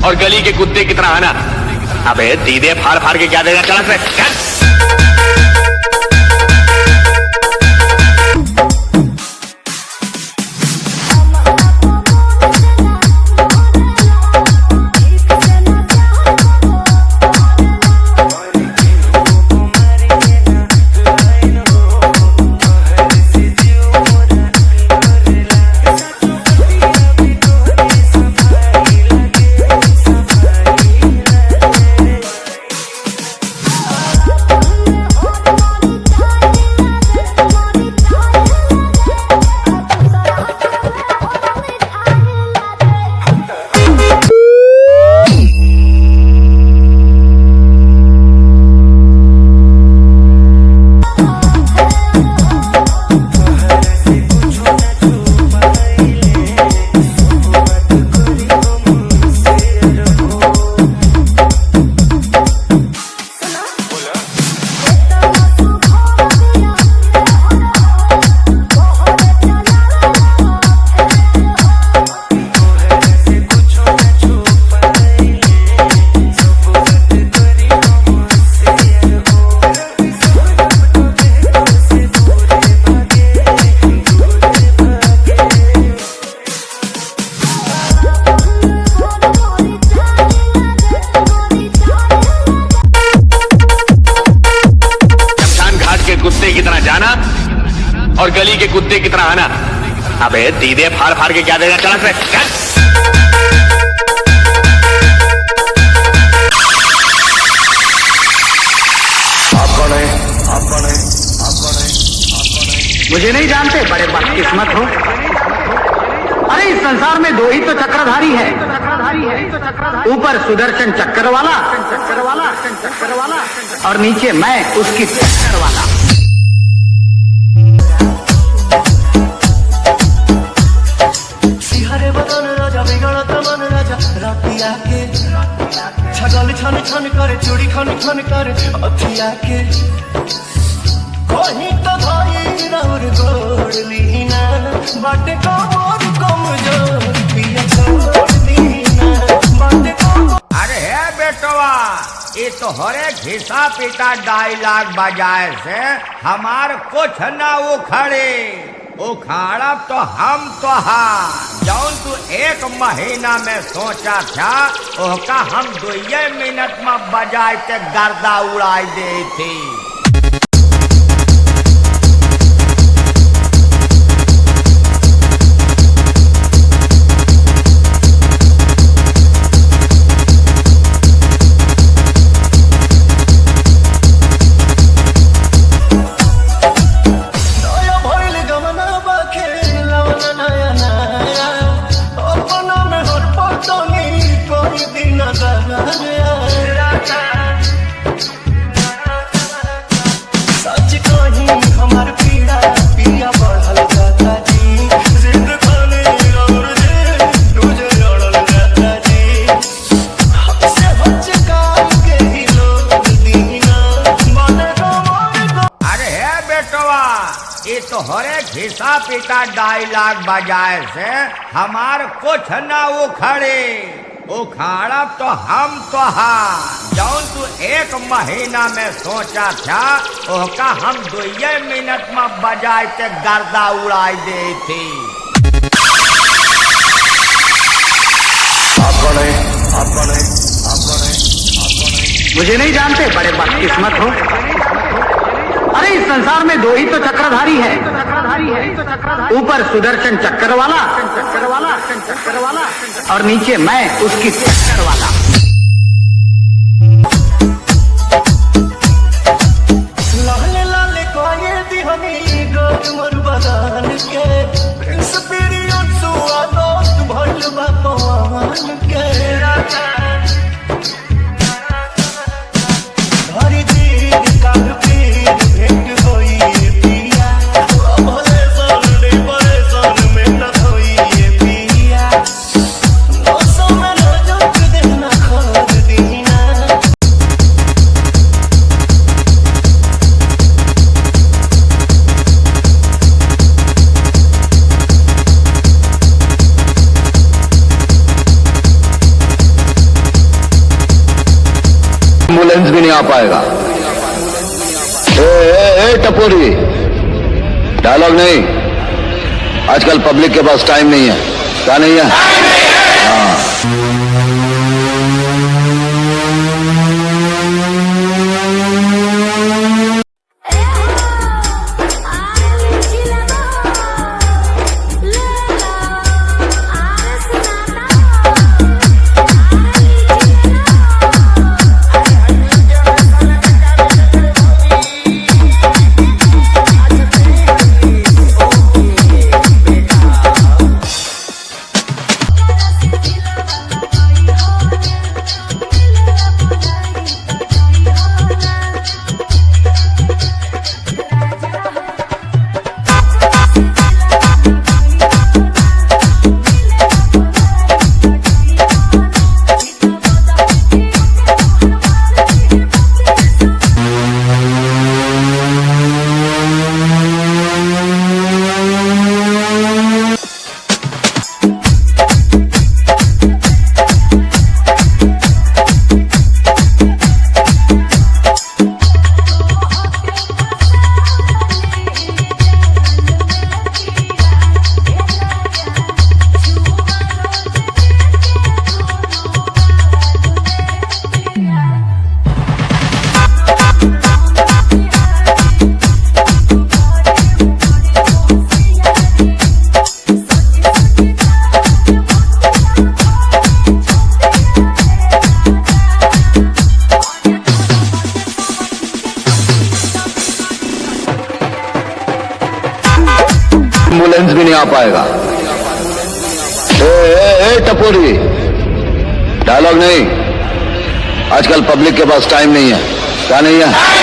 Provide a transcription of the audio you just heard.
और गली के कुत्ते की तरह आना। अबे दीदे फाड़ फाड़ के क्या देगा, चला से कुत्ते की तरह जाना और गली के कुत्ते की तरह आना। अबे दीदे फाड़ फाड़ के क्या देगा, चला से मुझे नहीं जानते, बड़े बदकिस्मत हो। अरे इस संसार में दो ही तो चक्रधारी है, ऊपर सुदर्शन चक्र वाला और नीचे मैं उसकी चक्कर वाला। सिहरे बदन राजा बिगड़त मन राजा रातिया के छगल छन छन करे चूड़ी खन खन करे अथिया के कहीं तो भाई राउर गोड़ लीना बाटे कमर कमजोर पिया छोड़ दीना बाटे कमर। अरे है बेटवा, ये तो हरे घिसा पिटा डायलॉग बजाए से हमार कुछ ना उखड़े। उखाड़ा तो हम तो जौन तू एक महीना में सोचा था ओका हम 2 मिनट में बजाए के गर्दा उड़ाई दे थी। ये तो हरे घिसा पिटा डायलॉग बजाए से हमार कुछ ना उखड़े। उखाड़ा तो हम तो जौन तू एक महीना में सोचा था ओका हम 2 मिनट में बजाए के गर्दा उड़ाई दे थी। मुझे नहीं जानते, बड़े बदकिस्मत हो। अरे इस संसार में दो ही तो चक्रधारी है, ऊपर सुदर्शन चक्र वाला और नीचे मैं उसकी चक्कर वाला। लाले लाले कोये दिहनी गोद मोर बदान के प्रिंस पीरियड सुआ दोस्त भइल बा पवन के हरी दीद काल पीर भेंट होई पिया भले सोने बड़े सोन में न होई पिया नौसों में न जोक देना खोद दीना। एम्बुलेंस भी नहीं आ पाएगा। ए टपोरी, डायलॉग नहीं, आजकल पब्लिक के पास टाइम नहीं है। क्या नहीं है? एम्बुलेंस भी नहीं आ पाएगा। ए टपोरी, डायलॉग नहीं, आजकल पब्लिक के पास टाइम नहीं है। क्या नहीं है?